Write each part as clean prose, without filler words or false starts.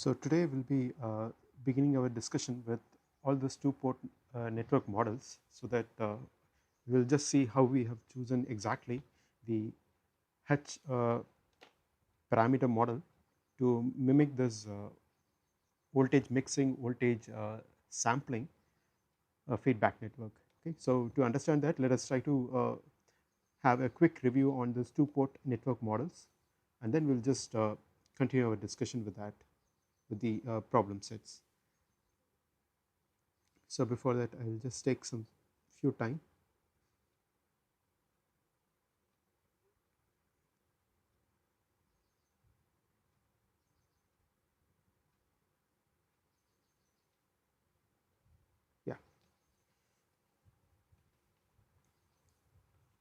So today we'll be beginning our discussion with all those two-port network models, so that we'll just see how we have chosen exactly the H parameter model to mimic this voltage mixing, voltage sampling feedback network. Okay, so to understand that, let us try to have a quick review on these two-port network models, and then we'll just continue our discussion with that, with the problem sets. So before that, I will just take some few time. Yeah.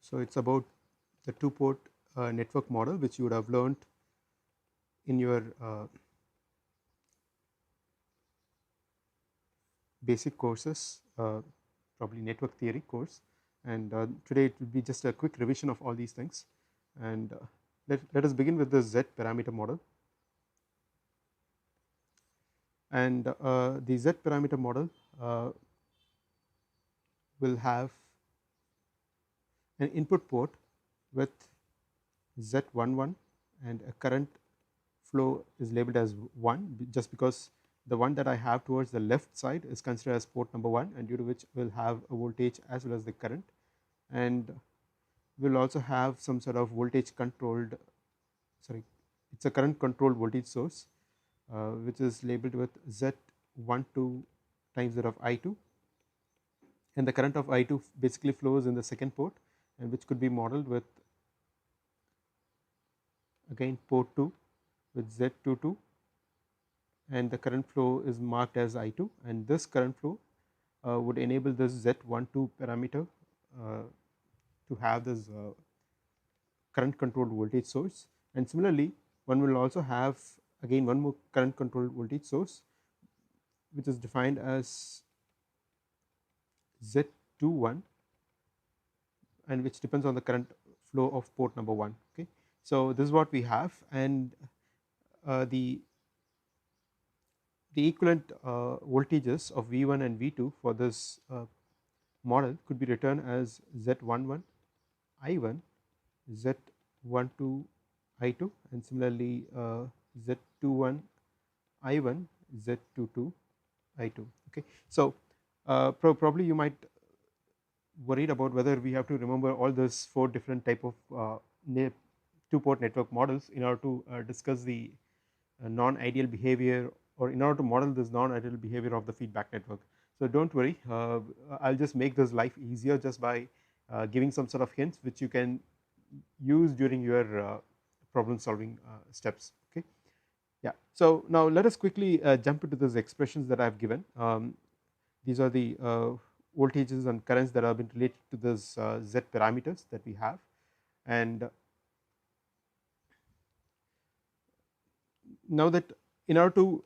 So it's about the two-port network model, which you would have learned in your basic courses, probably network theory course. And today it will be just a quick revision of all these things. And let us begin with the Z parameter model. And the Z parameter model will have an input port with Z11, and a current flow is labeled as 1, just because the one that I have towards the left side is considered as port number 1, and due to which we will have a voltage as well as the current, and we will also have some sort of voltage controlled, sorry, it is a current controlled voltage source, which is labeled with Z12 times that of I2, and the current of I2 basically flows in the second port, and which could be modeled with again port 2 with Z22, and the current flow is marked as I2, and this current flow would enable this Z12 parameter to have this current controlled voltage source. And similarly, one will also have again one more current controlled voltage source, which is defined as Z21, and which depends on the current flow of port number 1. Okay, so this is what we have, and the equivalent voltages of V1 and V2 for this model could be written as Z11 I1, Z12 I2, and similarly Z21 I1, Z22 I2. Okay, so probably you might worried about whether we have to remember all those 4 different type of two-port network models in order to discuss the non-ideal behavior, or in order to model this non-ideal behavior of the feedback network. So don't worry, I'll just make this life easier just by giving some sort of hints which you can use during your problem solving steps. Okay, yeah. So now let us quickly jump into those expressions that I have given. These are the voltages and currents that have been related to this Z parameters that we have, and now that in order to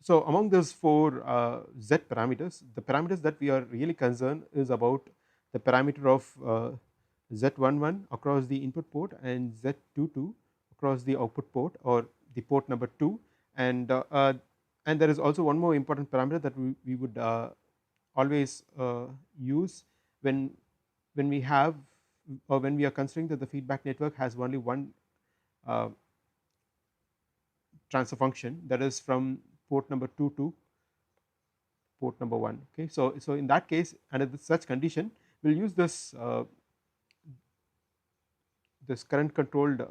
so among those 4 Z parameters, the parameters that we are really concerned is about the parameter of Z11 across the input port and Z22 across the output port, or the port number 2, and there is also one more important parameter that we would always use when we have, or when we are considering that the feedback network has only one uh, transfer function, that is from port number 2 to port number 1. Okay, so in that case, under such condition, we'll use this this current controlled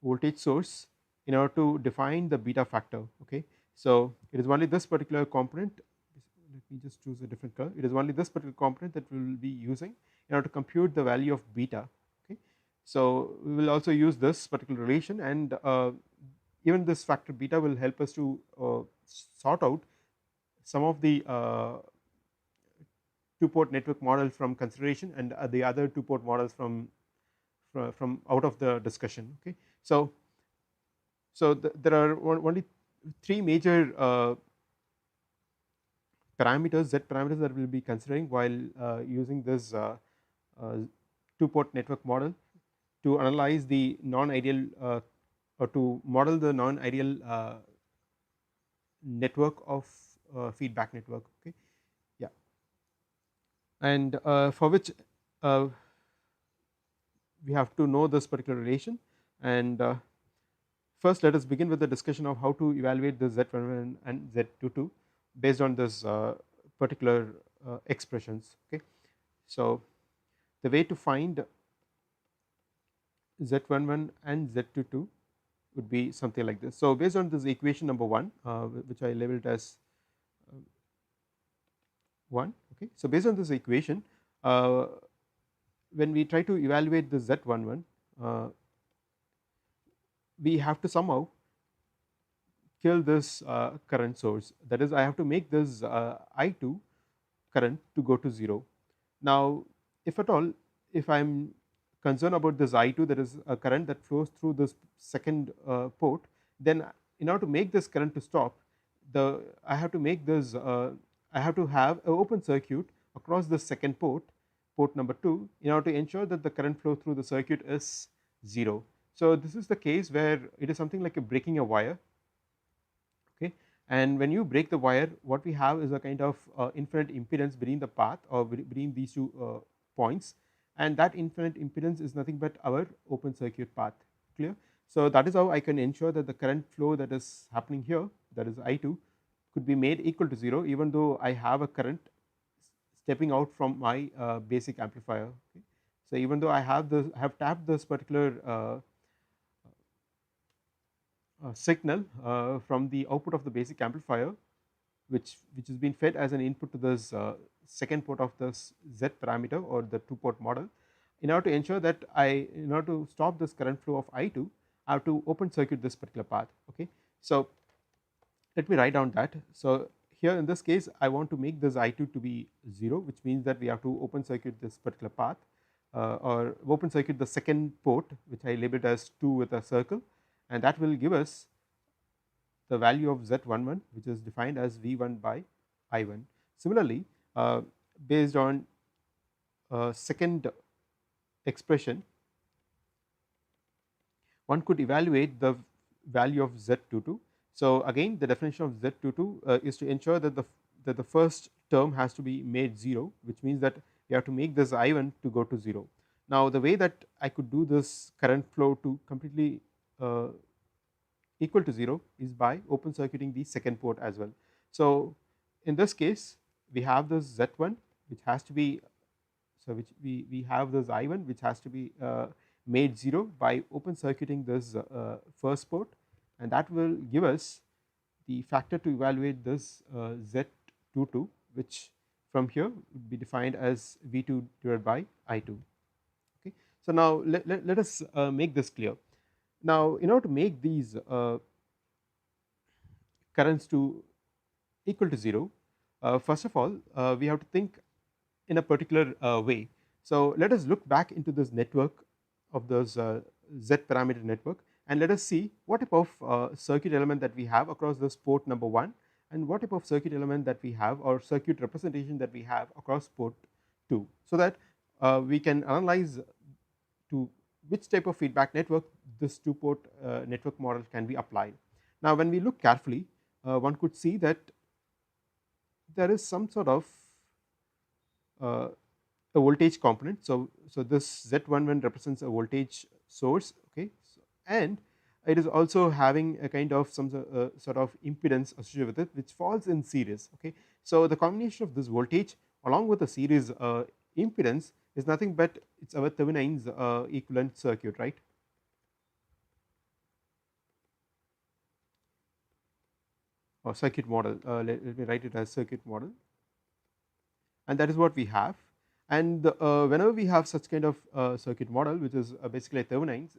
voltage source in order to define the beta factor. Okay, so it is only this particular component. Let me just choose a different color. It is only this particular component that we will be using in order to compute the value of beta. Okay, so we will also use this particular relation, and even this factor beta will help us to sort out some of the two-port network model from consideration, and the other two-port models from out of the discussion. Okay, so there are only 3 major parameters, Z parameters, that we will be considering while using this two-port network model to analyze the non-ideal or to model the non-ideal network of feedback network. Okay, yeah, and for which uh, we have to know this particular relation. And first, let us begin with the discussion of how to evaluate the Z11 and Z22 based on this particular expressions. Okay, so the way to find Z11 and Z22 would be something like this. So based on this equation number 1, which I labeled as 1. Okay, so based on this equation, uh, when we try to evaluate the Z11, we have to somehow kill this current source. That is, I have to make this I2 current to go to 0. Now, if at all, if I am concerned about this I2, that is a current that flows through this second port, then in order to make this current to stop, I have to make this I have to have an open circuit across the second port, port number 2, in order to ensure that the current flow through the circuit is 0. So this is the case where it is something like a breaking a wire. Okay, and when you break the wire, what we have is a kind of infinite impedance between the path or between these two points, and that infinite impedance is nothing but our open circuit path. Clear? So that is how I can ensure that the current flow that is happening here, that is I2, could be made equal to 0 even though I have a current stepping out from my basic amplifier. Okay. So even though I have tapped this particular signal from the output of the basic amplifier, which has been fed as an input to this second port of this Z parameter or the 2-port model. In order to ensure that in order to stop this current flow of I2, I have to open circuit this particular path. Okay, so let me write down that. So here in this case, I want to make this I2 to be 0, which means that we have to open circuit this particular path, or open circuit the second port, which I labeled as 2 with a circle, and that will give us the value of Z11, which is defined as V1 by I1. Similarly, based on second expression, one could evaluate the value of Z22. So again, the definition of Z22 is to ensure that the first term has to be made 0, which means that you have to make this I1 to go to 0. Now, the way that I could do this current flow to completely equal to 0 is by open circuiting the second port as well. So in this case, we have this Z1, which has to be, so which we have this I1, which has to be made 0 by open circuiting this first port, and that will give us the factor to evaluate this Z22, which from here would be defined as V2 divided by I2. Okay. So now let us make this clear. Now, in order to make these currents to equal to 0, first of all, we have to think in a particular way. So let us look back into this network of those Z parameter network, and let us see what type of circuit element that we have across this port number 1, and what type of circuit element that we have or circuit representation that we have across port 2, so that we can analyze to which type of feedback network this 2-port network model can be applied. Now, when we look carefully, one could see that there is some sort of a voltage component. So this Z11 represents a voltage source. Okay, and it is also having a kind of some sort of impedance associated with it, which falls in series. Okay, so the combination of this voltage along with the series impedance is nothing but it's our Thevenin's equivalent circuit, right? Or circuit model. Let me write it as circuit model, and that is what we have. And whenever we have such kind of circuit model, which is basically a Thevenin's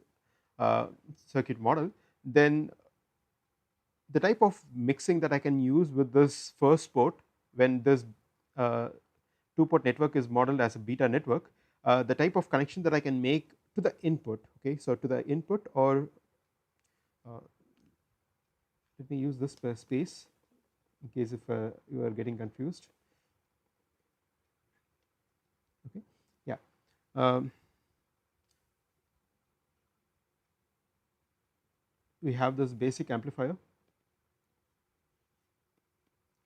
circuit model, then the type of mixing that I can use with this first port, when this 2-port network is modeled as a beta network, the type of connection that I can make to the input. Okay, so to the input, or let me use this space in case if you are getting confused. Okay, yeah. Um, we have this basic amplifier,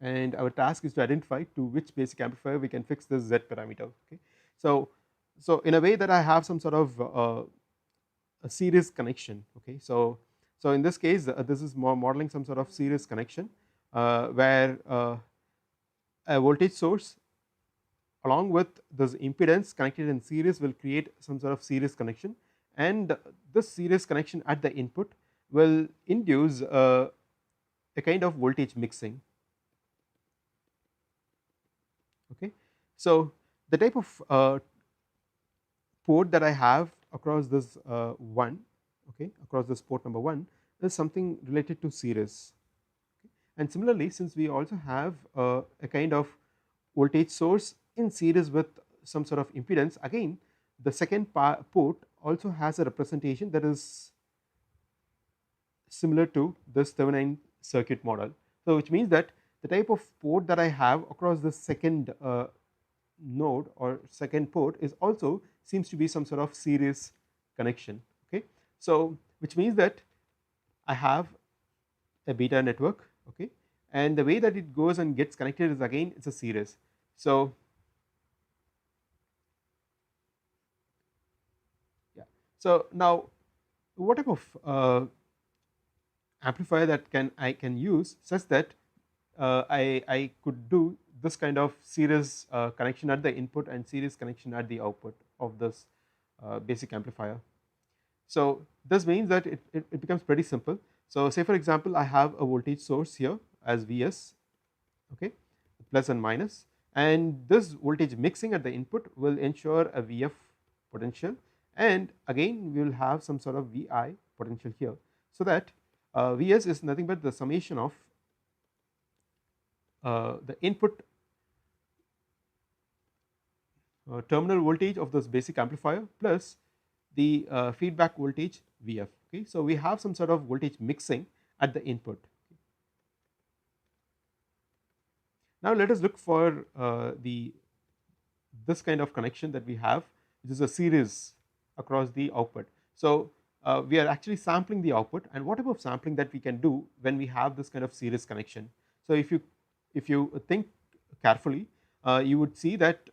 and our task is to identify to which basic amplifier we can fix this Z parameter. Okay, so in a way that I have some sort of a series connection. Okay, so in this case this is more modeling some sort of series connection where a voltage source along with this impedance connected in series will create some sort of series connection, and this series connection at the input will induce a kind of voltage mixing. Okay, so the type of port that I have across this one, okay, across this port number 1 is something related to series. And similarly, since we also have a kind of voltage source in series with some sort of impedance, again the second port also has a representation that is similar to this Thevenin circuit model. So which means that the type of port that I have across the second node or second port is also seems to be some sort of series connection. Okay, so which means that I have a beta network. Okay, and the way that it goes and gets connected is again it's a series. So yeah, so now what type of amplifier that I can use such that I could do this kind of series connection at the input and series connection at the output of this basic amplifier. So this means that it becomes pretty simple. So say for example I have a voltage source here as Vs, okay, plus and minus, and this voltage mixing at the input will ensure a Vf potential, and again we will have some sort of Vi potential here, so that Vs is nothing but the summation of the input terminal voltage of this basic amplifier plus the feedback voltage Vf. Okay, so we have some sort of voltage mixing at the input. Now let us look for this kind of connection that we have, which is a series across the output. So we are actually sampling the output, and what type of sampling that we can do when we have this kind of series connection. So if you think carefully, you would see that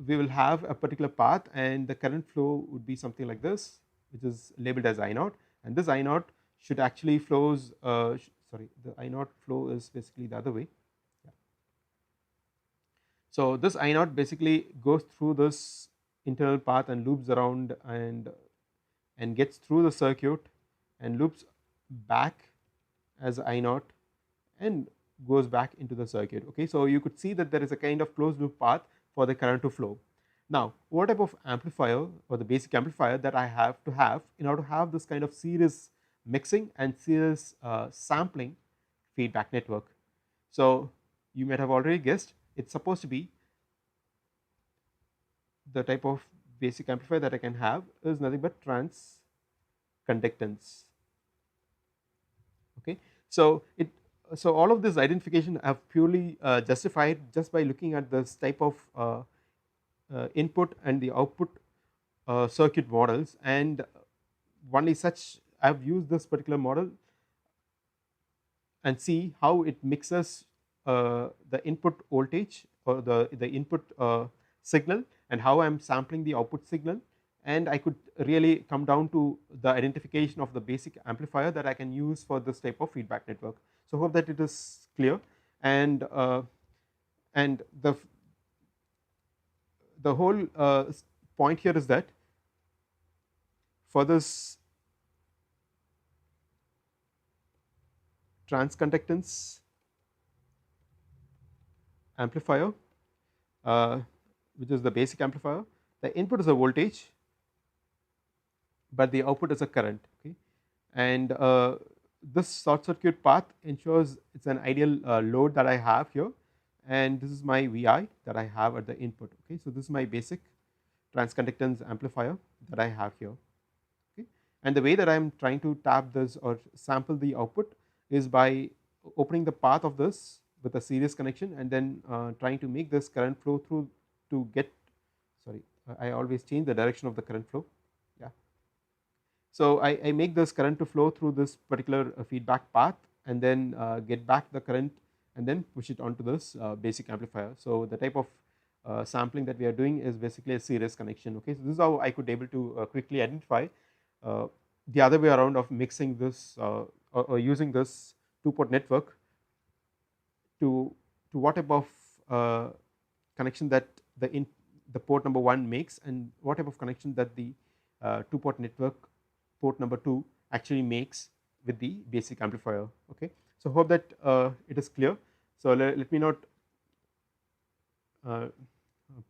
we will have a particular path and the current flow would be something like this, which is labeled as I naught, and this I naught should actually flows sorry, the I naught flow is basically the other way. Yeah. So this I naught basically goes through this internal path and loops around and gets through the circuit and loops back as I naught and goes back into the circuit. Okay, so you could see that there is a kind of closed loop path for the current to flow. Now what type of amplifier or the basic amplifier that I have to have in order to have this kind of series mixing and series sampling feedback network? So you might have already guessed, it's supposed to be the type of basic amplifier that I can have is nothing but trans conductance. Okay, so all of this identification I have purely justified just by looking at this type of input and the output circuit models, and only such I have used this particular model and see how it mixes the input voltage or the input signal and how I am sampling the output signal, and I could really come down to the identification of the basic amplifier that I can use for this type of feedback network. So hope that it is clear, and the whole point here is that for this transconductance amplifier, which is the basic amplifier, the input is a voltage but the output is a current. Okay, and this short circuit path ensures it's an ideal load that I have here, and this is my Vi that I have at the input. Okay, so this is my basic transconductance amplifier that I have here. Okay, and the way that I am trying to tap this or sample the output is by opening the path of this with a series connection and then trying to make this current flow through to get, sorry, I always change the direction of the current flow. Yeah, So I make this current to flow through this particular feedback path and then get back the current and then push it onto this basic amplifier. So the type of sampling that we are doing is basically a series connection. Okay, so this is how I could able to quickly identify uh, the other way around of mixing this or using this two-port network to what type of uh, connection that the port number 1 makes and what type of connection that the two-port network port number 2 actually makes with the basic amplifier. Okay, so hope that it is clear. So let me not uh,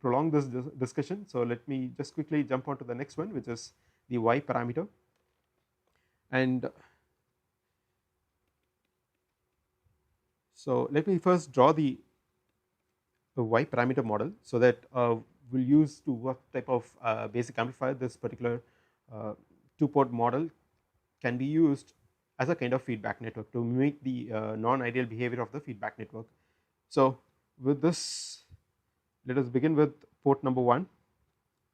prolong this discussion. So let me just quickly jump on to the next one, which is the Y parameter. And so let me first draw the Y parameter model, so that we'll use to what type of basic amplifier this particular two-port model can be used as a kind of feedback network to mimic the non-ideal behavior of the feedback network. So with this, let us begin with port number 1,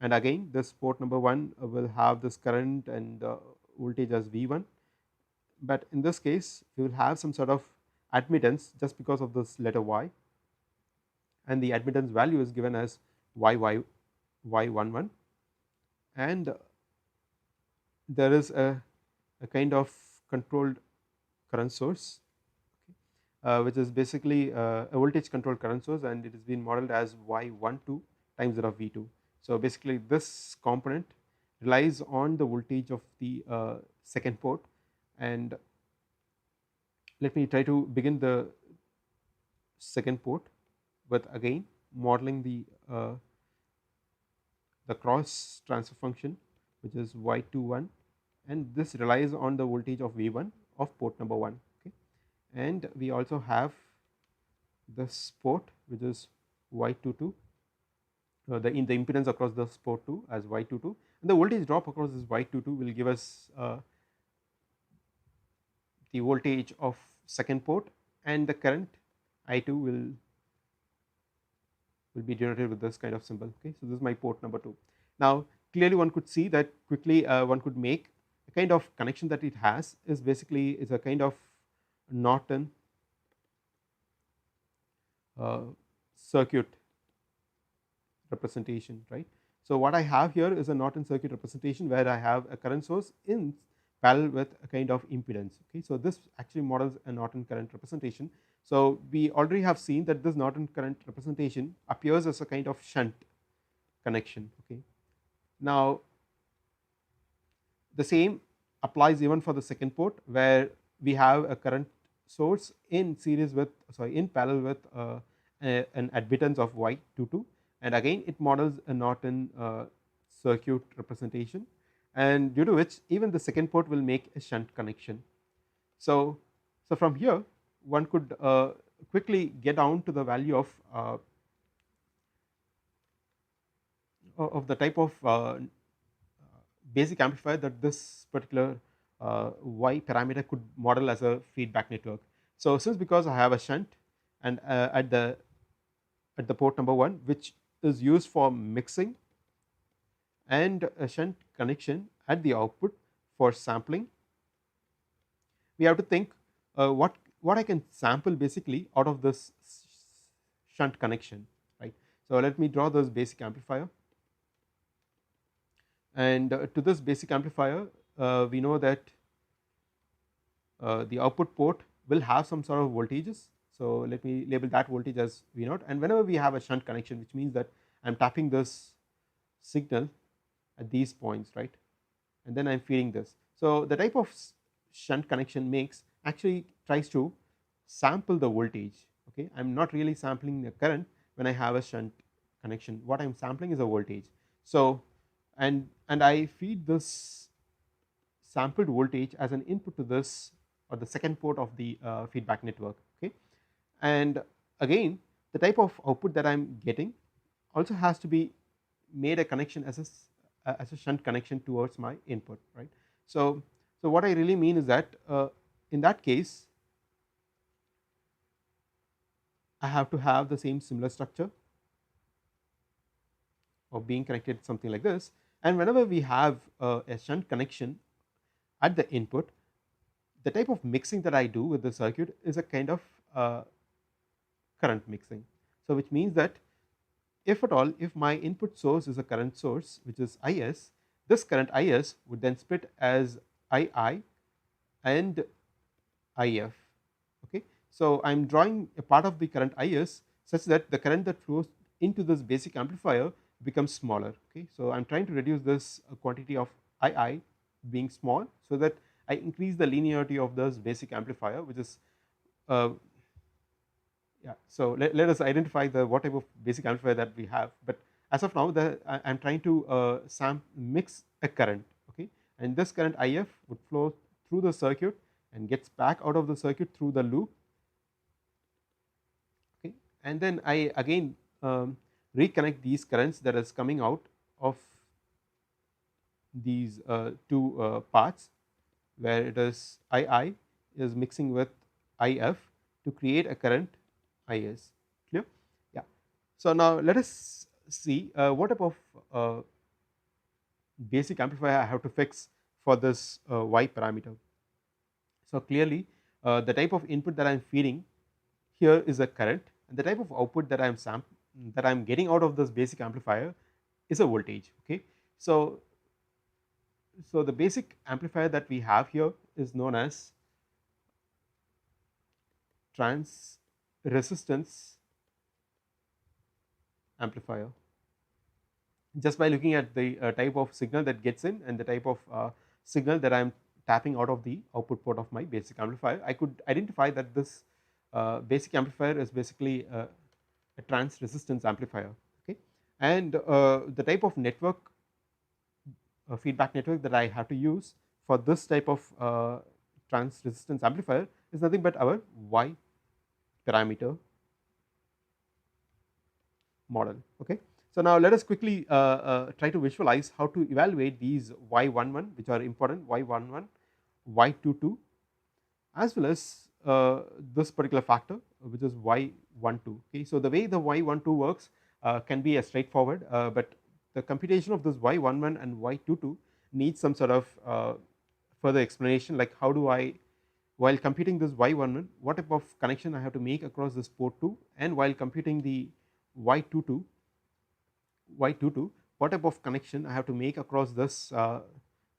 and again this port number 1 will have this current and voltage as V1, but in this case we will have some sort of admittance just because of this letter Y, and the admittance value is given as y11, and there is a kind of controlled current source, which is basically a voltage controlled current source, and it has been modeled as y12 times that of V2. So basically this component relies on the voltage of the second port, and let me try to begin the second port with again modeling the cross transfer function, which is y21, and this relies on the voltage of V1 of port number 1. Okay, and we also have this port which is y22, the impedance across this port 2 as y22, and the voltage drop across this y22 will give us the voltage of second port, and the current I2 will be denoted with this kind of symbol. Okay, so this is my port number 2. Now clearly one could see that quickly one could make a kind of connection that it has is basically is a kind of Norton circuit representation, right. So what I have here is a Norton circuit representation where I have a current source in parallel with a kind of impedance. Okay, so this actually models a Norton current representation. So we already have seen that this Norton current representation appears as a kind of shunt connection. Okay, now the same applies even for the second port, where we have a current source in series with in parallel with an admittance of y22, and again it models a Norton circuit representation, and due to which even the second port will make a shunt connection. So from here one could quickly get down to the value of the type of basic amplifier that this particular Y parameter could model as a feedback network. So since because I have a shunt and at the port number 1, which is used for mixing, and a shunt connection at the output for sampling, we have to think what I can sample basically out of this shunt connection, right. So let me draw this basic amplifier, and to this basic amplifier we know that the output port will have some sort of voltages. So let me label that voltage as V0, and whenever we have a shunt connection, which means that I am tapping this signal at these points, right, and then I am feeding this. So the type of shunt connection makes actually tries to sample the voltage. Okay, I am not really sampling the current when I have a shunt connection. What I am sampling is a voltage. So and I feed this sampled voltage as an input to this or the second port of the feedback network. Okay, and again the type of output that I am getting also has to be made a connection as a shunt connection towards my input, right. So what I really mean is that in that case I have to have the same similar structure of being connected something like this, and whenever we have a shunt connection at the input, the type of mixing that I do with the circuit is a kind of current mixing. So which means that if at all, if my input source is a current source which is Is, this current Is would then split as Ii and If. Okay, so I'm drawing a part of the current Is such that the current that flows into this basic amplifier becomes smaller. Okay, so I'm trying to reduce this quantity of Ii being small so that I increase the linearity of this basic amplifier, which is yeah. So let us identify the what type of basic amplifier that we have. But as of now, I'm trying to mix a current. Okay, and this current If would flow through the circuit and gets back out of the circuit through the loop. Okay, and then I again reconnect these currents that is coming out of these two parts, where it is Ii is mixing with If to create a current Is. Clear? Yeah. So now let us see what type of basic amplifier I have to fix for this Y parameter. So clearly the type of input that I am feeding here is a current, and the type of output that I am getting out of this basic amplifier is a voltage. Okay, so the basic amplifier that we have here is known as trans resistance amplifier. Just by looking at the type of signal that gets in and the type of signal that I am tapping out of the output port of my basic amplifier, I could identify that this basic amplifier is basically a trans resistance amplifier. Okay, and the type of network feedback network that I have to use for this type of trans resistance amplifier is nothing but our Y parameter model. Okay, so now let us quickly try to visualize how to evaluate these Y11, which are important, Y11, Y22, as well as this particular factor, which is Y12. Okay, so the way the Y12 works can be straightforward, but the computation of this Y11 and Y22 needs some sort of further explanation, like how do I, while computing this Y11, what type of connection I have to make across this port 2, and while computing the Y22, what type of connection I have to make across this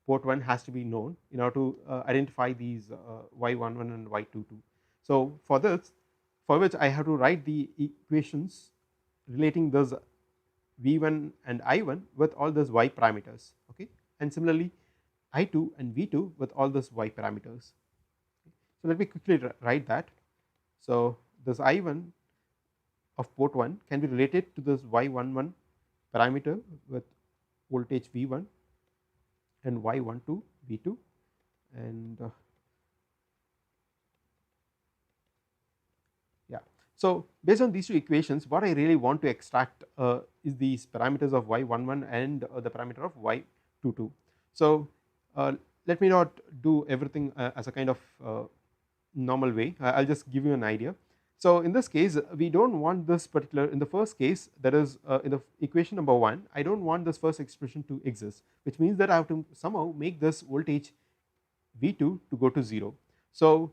port 1 has to be known in order to identify these Y11 and Y22. So for this, for which I have to write the equations relating this V1 and I1 with all those Y parameters. Okay, and similarly I2 and V2 with all those Y parameters. So let me quickly write that. So this I1 of port 1 can be related to this Y11 parameter with voltage V1 and Y12 V2, and yeah. So based on these two equations, what I really want to extract is these parameters of Y11 and the parameter of Y22. So let me not do everything as a kind of normal way. I'll just give you an idea. So in this case, we don't want this particular, in the first case, that is in the equation number 1, I don't want this first expression to exist, which means that I have to somehow make this voltage V2 to go to 0. So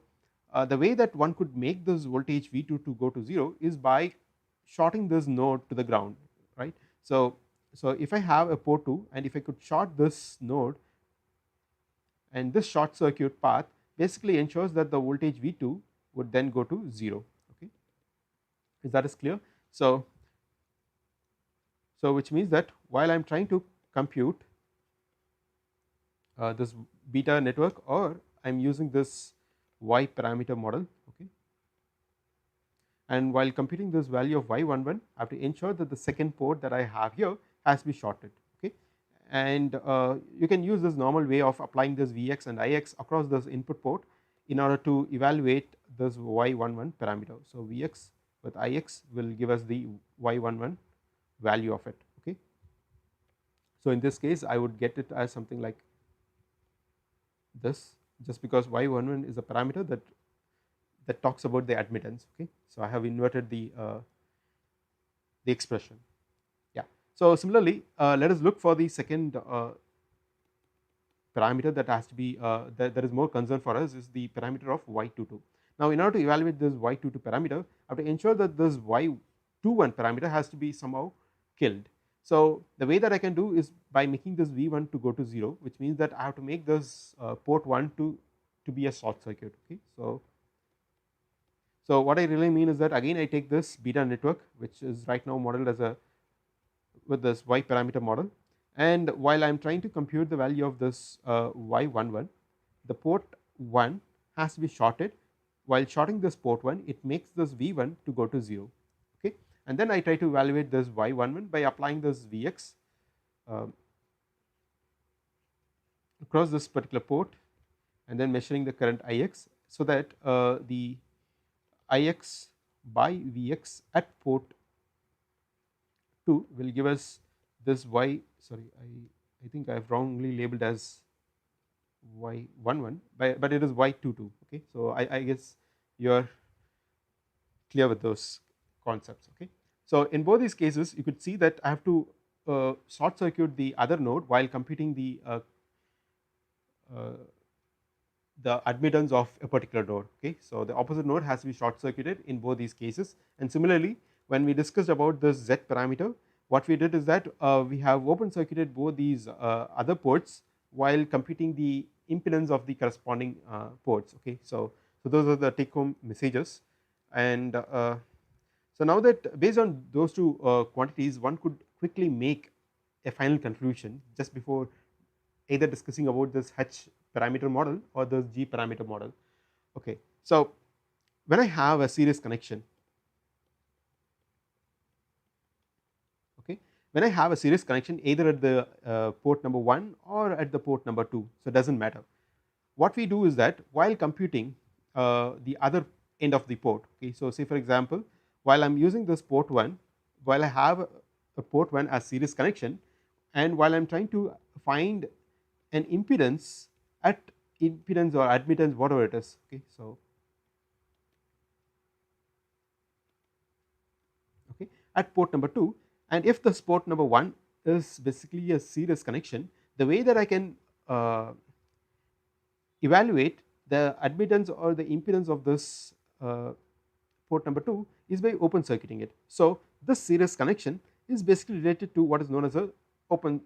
the way that one could make this voltage V2 to go to 0 is by shorting this node to the ground, right. So if I have a port 2 and if I could short this node, and this short circuit path basically ensures that the voltage V2 would then go to 0. Okay, is that is clear? So which means that while I am trying to compute this beta network, or I am using this Y parameter model, okay, and while computing this value of Y11, I have to ensure that the second port that I have here has to be shorted. Okay, and you can use this normal way of applying this Vx and Ix across this input port in order to evaluate this Y11 parameter. So Vx with Ix will give us the Y11 value of it. Okay, so in this case I would get it as something like this, just because Y11 is a parameter that talks about the admittance. Okay, so I have inverted the expression. Yeah. So similarly, let us look for the second parameter that has to be that is more concern for us is the parameter of y22. Now, in order to evaluate this y22 parameter, I have to ensure that this y21 parameter has to be somehow killed. So, the way that I can do is by making this V1 to go to 0, which means that I have to make this port 1 to be a short circuit. Okay. So what I really mean is that again I take this beta network, which is right now modeled as a with this y parameter model, and while I am trying to compute the value of this y11, the port 1 has to be shorted. While shorting this port 1, it makes this V1 to go to 0. Okay. And then I try to evaluate this y11 by applying this Vx across this particular port and then measuring the current Ix, so that the Ix by Vx at port 2 will give us this I think I have wrongly labeled as y11, but it is y22. Okay. So I guess you are clear with those concepts. Okay. So in both these cases you could see that I have to short circuit the other node while computing the admittance of a particular node. Okay. So the opposite node has to be short circuited in both these cases, and similarly when we discussed about the Z parameter, what we did is that we have open circuited both these other ports while computing the impedance of the corresponding ports. Okay. So those are the take home messages, and so now that based on those two quantities, one could quickly make a final conclusion just before either discussing about this H parameter model or this G parameter model. Okay. So when I have a series connection, okay, when I have a series connection either at the port number 1 or at the port number 2, so it does not matter. What we do is that while computing the other end of the port, okay, so say for example, while I am using this port 1, while I have a port 1 as series connection, and while I am trying to find an impedance at impedance or admittance, whatever it is. Okay. So okay, at port number 2, and if this port number 1 is basically a series connection, the way that I can evaluate the admittance or the impedance of this port number 2 is by open circuiting it. So this series connection is basically related to what is known as a open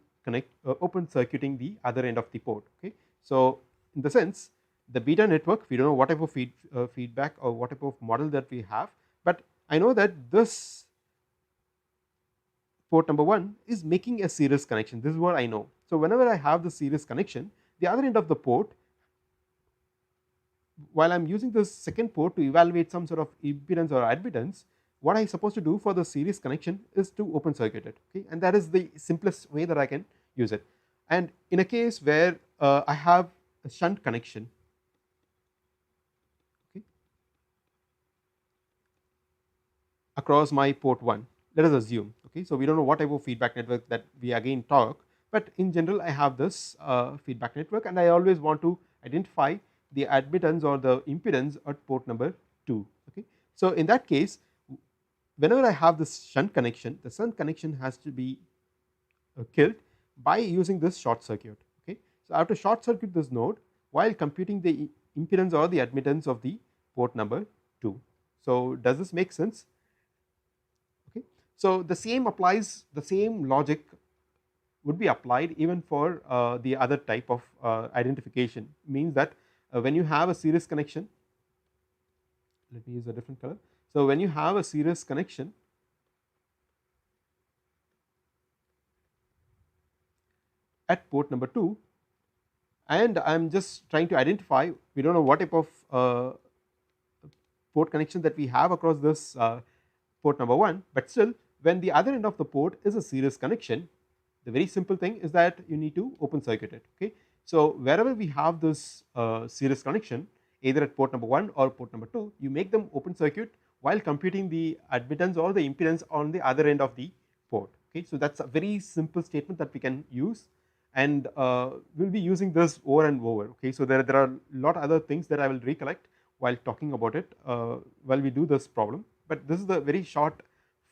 circuiting the other end of the port. Okay. So in the sense, the beta network, we don't know what type of feedback or what type of model that we have, but I know that this port number 1 is making a series connection. This is what I know. So whenever I have the series connection, the other end of the port, while I am using this second port to evaluate some sort of impedance or admittance, what I am supposed to do for the series connection is to open circuit it. Okay. And that is the simplest way that I can use it. And in a case where I have a shunt connection, okay, across my port 1, let us assume. Okay. So we don't know what type of feedback network that we again talk, but in general I have this feedback network, and I always want to identify the admittance or the impedance at port number 2. Okay. So in that case, whenever I have this shunt connection, the shunt connection has to be killed by using this short circuit. Okay. So I have to short circuit this node while computing the impedance or the admittance of the port number 2. So does this make sense? Okay. So the same applies, the same logic would be applied even for the other type of identification. Means that when you have a series connection, let me use a different color. So when you have a series connection, at port number 2, and I am just trying to identify, we do not know what type of port connection that we have across this port number 1, but still when the other end of the port is a series connection, the very simple thing is that you need to open circuit it. Okay. So wherever we have this series connection, either at port number 1 or port number 2, you make them open circuit while computing the admittance or the impedance on the other end of the port. Okay. So that is a very simple statement that we can use, and we will be using this over and over. Okay. So there are a lot of other things that I will recollect while talking about it while we do this problem, but this is the very short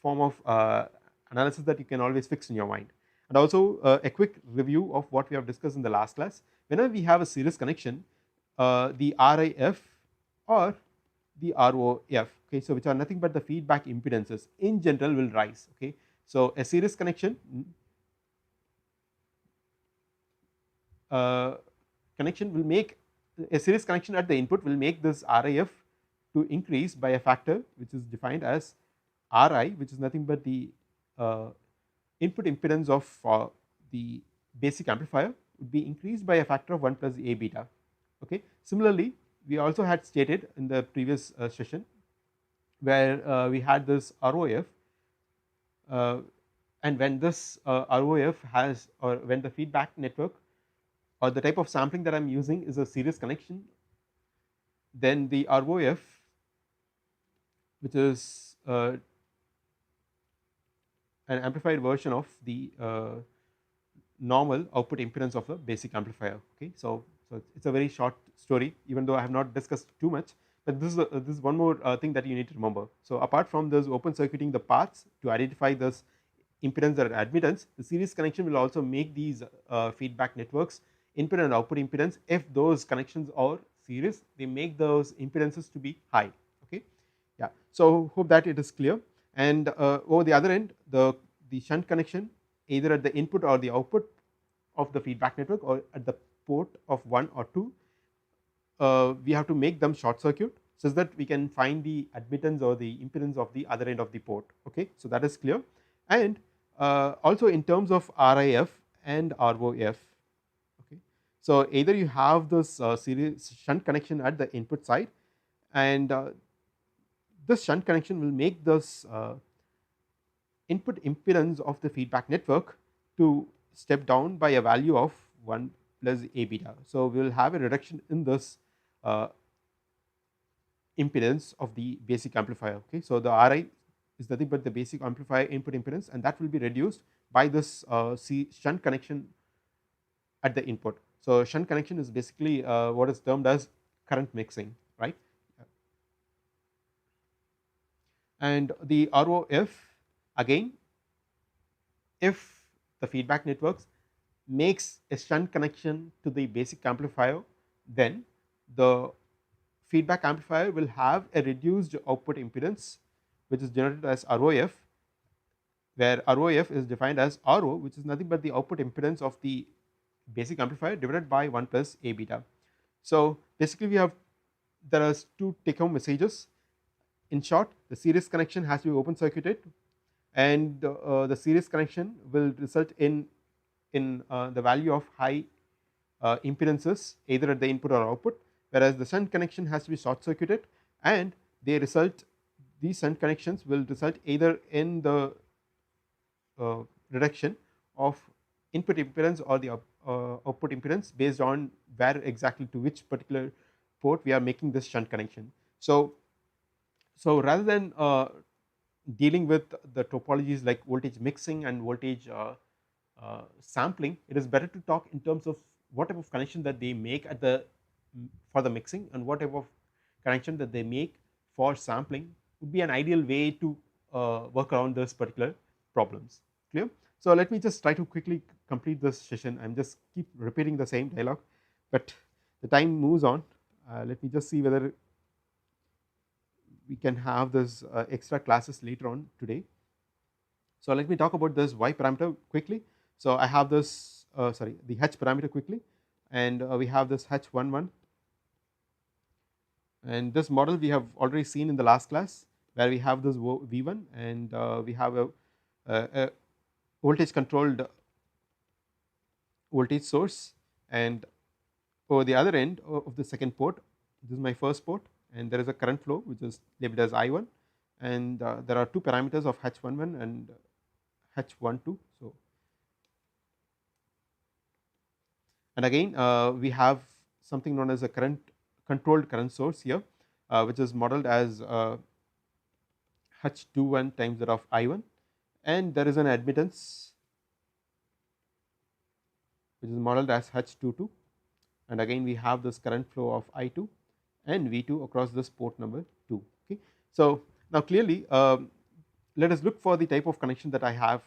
form of analysis that you can always fix in your mind. And also a quick review of what we have discussed in the last class. Whenever we have a series connection, the RIF or the ROF, okay, so which are nothing but the feedback impedances in general will rise. Okay, so a series connection uh, connection will make a series connection at the input will make this RIF to increase by a factor which is defined as Ri, which is nothing but the uh, input impedance of the basic amplifier would be increased by a factor of 1 plus A beta. Okay. Similarly, we also had stated in the previous session where we had this ROF, uh, and when this ROF has, or when the feedback network or the type of sampling that I am using is a series connection, then the ROF, which is an amplified version of the normal output impedance of a basic amplifier. Okay, so it's a very short story, even though I have not discussed too much. But this is one more thing that you need to remember. So apart from this open circuiting the paths to identify this impedance or admittance, the series connection will also make these feedback networks input and output impedance. If those connections are series, they make those impedances to be high. Okay, yeah. So hope that it is clear. And over the other end, the shunt connection either at the input or the output of the feedback network or at the port of 1 or 2, we have to make them short circuit so that we can find the admittance or the impedance of the other end of the port. Okay, so that is clear. And also in terms of RIF and ROF. Okay, so either you have this series shunt connection at the input side, and this shunt connection will make this input impedance of the feedback network to step down by a value of 1 plus A beta. So we will have a reduction in this uh, impedance of the basic amplifier. Okay, so the Ri is nothing but the basic amplifier input impedance, and that will be reduced by this shunt connection at the input. So shunt connection is basically what is termed as current mixing, right? And the ROF, again, if the feedback networks makes a shunt connection to the basic amplifier, then the feedback amplifier will have a reduced output impedance, which is generated as ROF, where ROF is defined as RO, which is nothing but the output impedance of the basic amplifier divided by 1 plus A beta. So basically there are two take home messages. In short, the series connection has to be open circuited, and the series connection will result in the value of high impedances either at the input or output, whereas the shunt connection has to be short circuited, and these shunt connections will result either in the reduction of input impedance or the output impedance based on where exactly to which particular port we are making this shunt connection. So rather than dealing with the topologies like voltage mixing and voltage sampling, it is better to talk in terms of what type of connection that they make at the for the mixing and what type of connection that they make for sampling would be an ideal way to work around those particular problems. Clear? So let me just try to quickly complete this session. I'm just keep repeating the same dialogue, but the time moves on. Let me just see whether we can have this extra classes later on today. So let me talk about this y parameter quickly. So I have this the h parameter quickly, and we have this h11, and this model we have already seen in the last class where we have this v1, and we have a voltage controlled voltage source, and over the other end of the second port, this is my first port, and there is a current flow which is labeled as I1, and there are two parameters of h11 and h12. So and again we have something known as a controlled current source here, which is modeled as h21 times that of I1, and there is an admittance which is modeled as h22, and again we have this current flow of I2 and V2 across this port number 2. Okay. So now clearly let us look for the type of connection that I have,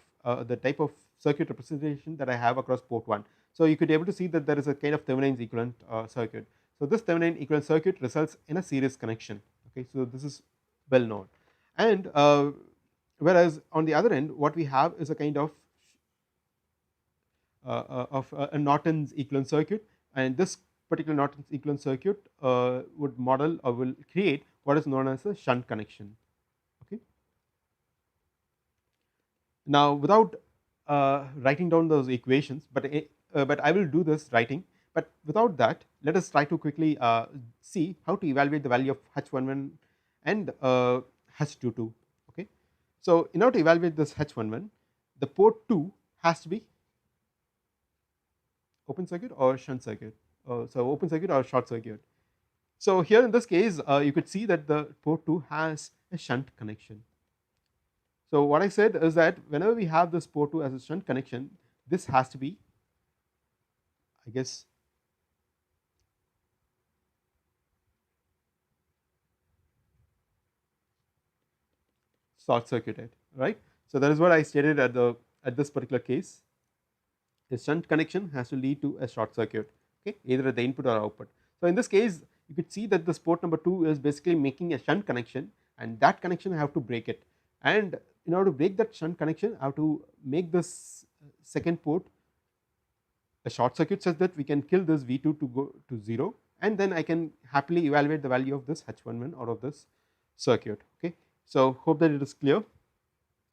the type of circuit representation that I have across port 1. So you could be able to see that there is a kind of Thevenin's equivalent circuit. So this Thevenin equivalent circuit results in a series connection. Okay, so this is well known, and whereas on the other end, what we have is a kind of a Norton's equivalent circuit, and this particular Norton's equivalent circuit would model or will create what is known as a shunt connection. Okay. Now, without writing down those equations, but I will do this writing. But without that, let us try to quickly see how to evaluate the value of H11 and H22. Okay. So in order to evaluate this H11, the port 2 has to be open circuit or shunt circuit. So open circuit or short circuit. So here in this case, you could see that the port 2 has a shunt connection. So what I said is that whenever we have this port 2 as a shunt connection, this has to be, I guess, short circuited, right? So that is what I stated at this particular case. A shunt connection has to lead to a short circuit, okay, either at the input or output. So in this case, you could see that this port number 2 is basically making a shunt connection, and that connection I have to break it. And in order to break that shunt connection, I have to make this second port a short circuit such that we can kill this V2 to go to 0, and then I can happily evaluate the value of this H11 out of this circuit. Okay, so hope that it is clear.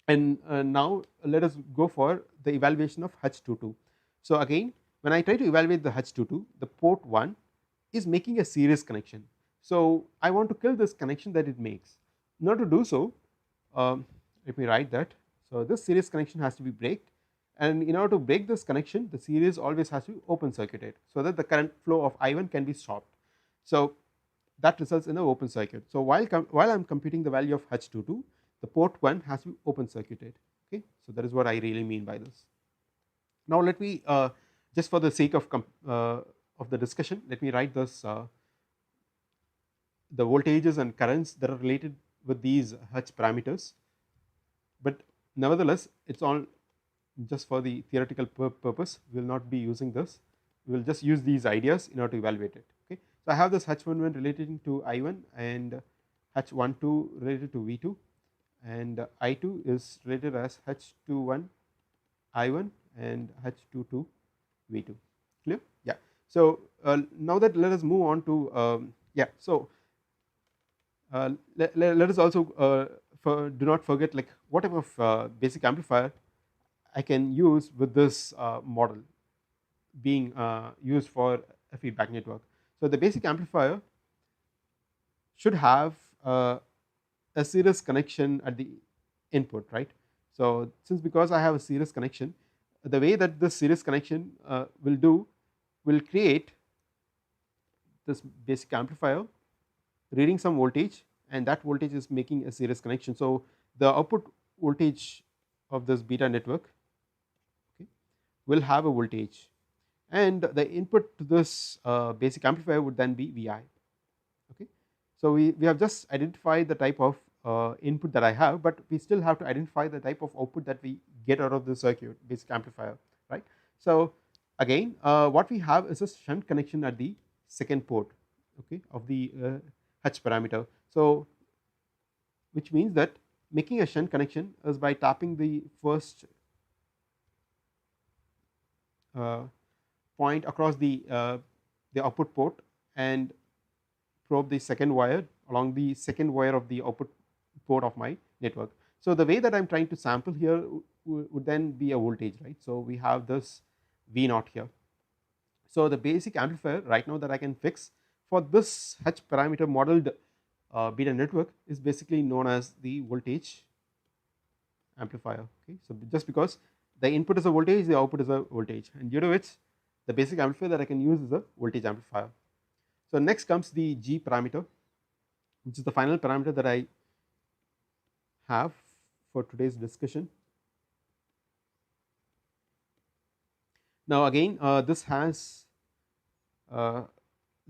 And now let us go for the evaluation of H22. So again, when I try to evaluate the H22, the port 1 is making a series connection. So I want to kill this connection that it makes. In order to do so, let me write that. So this series connection has to be break, and in order to break this connection, the series always has to be open circuited so that the current flow of I1 can be stopped. So that results in an open circuit. So while I am computing the value of H22, the port 1 has to be open circuited. Okay, so that is what I really mean by this. Now let me just for the sake of the discussion, let me write this the voltages and currents that are related with these H parameters, but nevertheless it's all just for the theoretical purpose. We will not be using this, we will just use these ideas in order to evaluate it. Okay, so I have this H11 relating to I1 and H12 related to V2, and I2 is related as H21 I1 and H22 V2. Clear? Yeah. So now that let us move on to yeah. So let us also do not forget like what type of basic amplifier I can use with this model being used for a feedback network. So the basic amplifier should have a series connection at the input, right? So since because I have a series connection, the way that this series connection will create this basic amplifier reading some voltage, and that voltage is making a series connection. So the output voltage of this beta network, okay, will have a voltage, and the input to this basic amplifier would then be Vi. Okay, so we have just identified the type of input that I have, but we still have to identify the type of output that we get out of the circuit basic amplifier, right? So again, what we have is a shunt connection at the second port, okay, of the H parameter. So which means that making a shunt connection is by tapping the first point across the output port and probe the second wire along the second wire of the output port of my network. So the way that I am trying to sample here would then be a voltage, right? So we have this V naught here. So the basic amplifier right now that I can fix for this H parameter modeled beta network is basically known as the voltage amplifier. Okay, so just because the input is a voltage, the output is a voltage, and due to which the basic amplifier that I can use is a voltage amplifier. So next comes the G parameter, which is the final parameter that I have for today's discussion. Now again, this has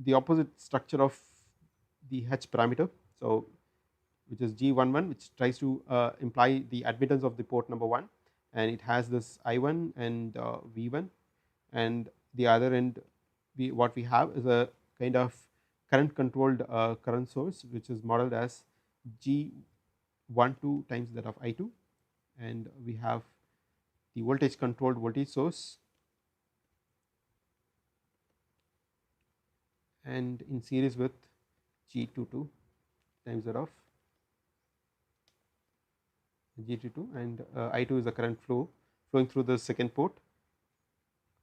the opposite structure of the H parameter, so which is G11, which tries to imply the admittance of the port number 1, and it has this I1 and V1, and the other end what we have is a kind of current controlled current source, which is modeled as G12 times that of I2, and we have the voltage controlled voltage source, and in series with G22 times that of G22, and I2 is the current flowing through the second port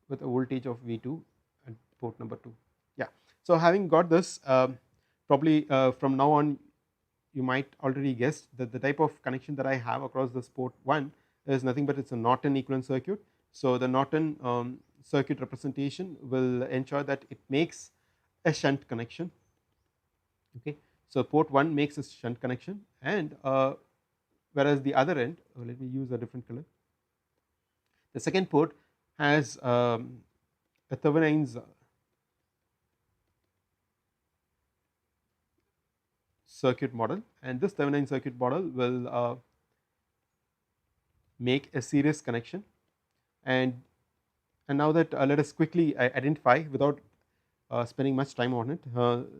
with a voltage of V2 at port number 2. Yeah. So having got this, probably from now on you might already guess that the type of connection that I have across this port 1 is nothing but it's a Norton equivalent circuit. So the Norton circuit representation will ensure that it makes a shunt connection. Okay. So port 1 makes a shunt connection, and whereas the other end, let me use a different color, the second port has a Thevenin's circuit model, and this Thevenin circuit model will make a series connection. And now that let us quickly identify without spending much time on it.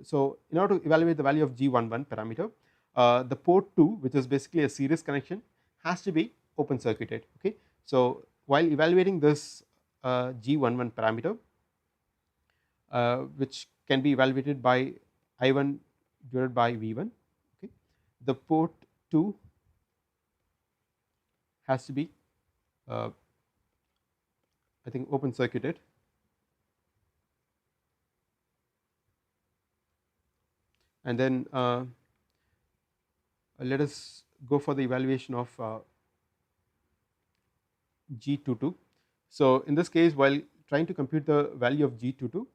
So in order to evaluate the value of G11 parameter, the port 2, which is basically a series connection, has to be open circuited. Okay. So while evaluating this G11 parameter, which can be evaluated by I1 divided by V1, okay, the port 2 has to be I think open circuited, and then let us go for the evaluation of G22. So in this case, while trying to compute the value of G22,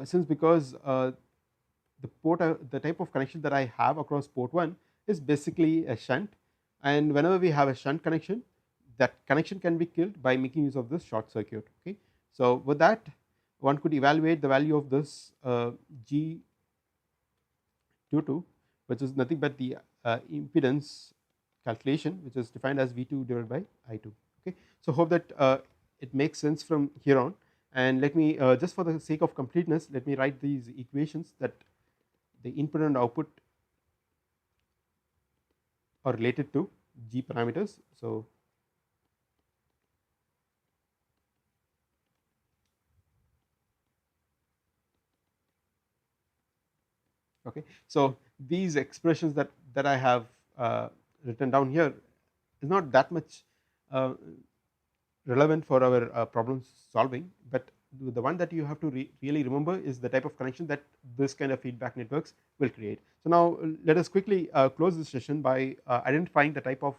since because the type of connection that I have across port 1 is basically a shunt, and whenever we have a shunt connection, that connection can be killed by making use of this short circuit. Okay. So with that, one could evaluate the value of this G22, which is nothing but the impedance calculation, which is defined as V2 divided by I2. Okay. So hope that it makes sense from here on, and let me just for the sake of completeness, let me write these equations that the input and output are related to G parameters. So okay, so these expressions that I have written down here is not that much relevant for our problem solving, but the one that you have to really remember is the type of connection that this kind of feedback networks will create. So now let us quickly close this session by identifying the type of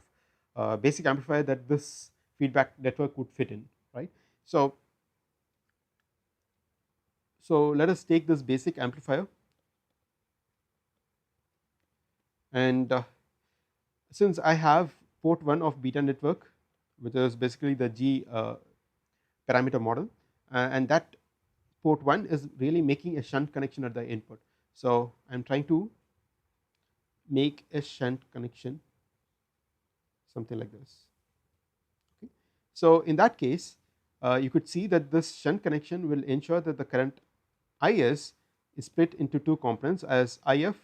basic amplifier that this feedback network would fit in, right. So let us take this basic amplifier, and since I have port 1 of beta network, which is basically the G parameter model, and that port 1 is really making a shunt connection at the input. So I am trying to make a shunt connection something like this. Okay. So in that case, you could see that this shunt connection will ensure that the current Is is split into two components as If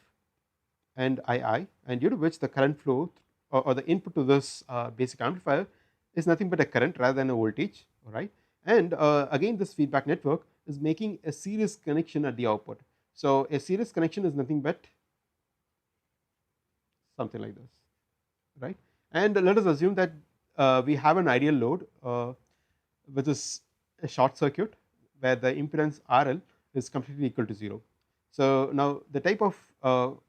and II, and due to which the current flow or the input to this basic amplifier is nothing but a current rather than a voltage, right. And again, this feedback network is making a series connection at the output. So a series connection is nothing but something like this, right. And let us assume that we have an ideal load which is a short circuit where the impedance RL is completely equal to 0. So now the type of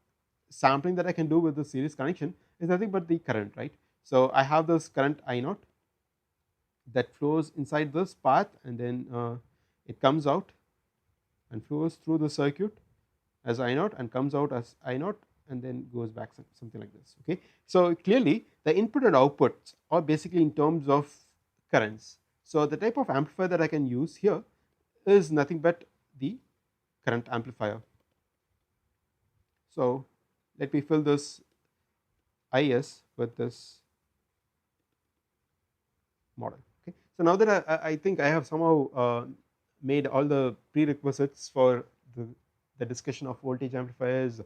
sampling that I can do with the series connection is nothing but the current, right. So I have this current I0 that flows inside this path, and then it comes out and flows through the circuit as I0 and comes out as I0 and then goes back something like this. Okay. So clearly the input and outputs are basically in terms of currents. So the type of amplifier that I can use here is nothing but the current amplifier. So let me fill this Is with this model. Okay. So now that I think I have somehow made all the prerequisites for the discussion of voltage amplifiers,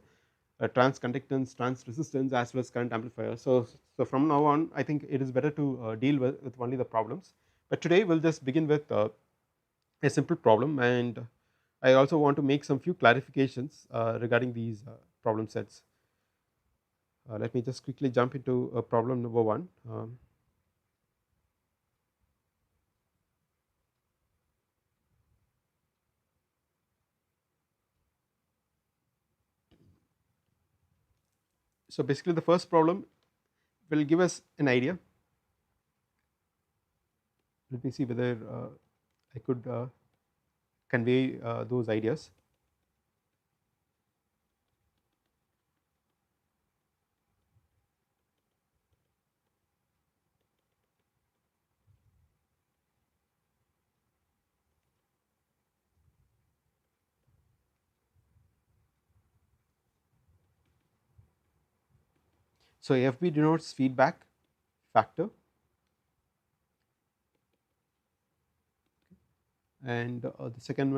trans conductance, trans resistance, as well as current amplifier. So from now on, I think it is better to deal with only the problems. But today we'll just begin with a simple problem, and I also want to make some few clarifications regarding these problem sets. Let me just quickly jump into problem number one. So basically, the first problem will give us an idea. Let me see whether I could convey those ideas. So FB denotes feedback factor, and the second one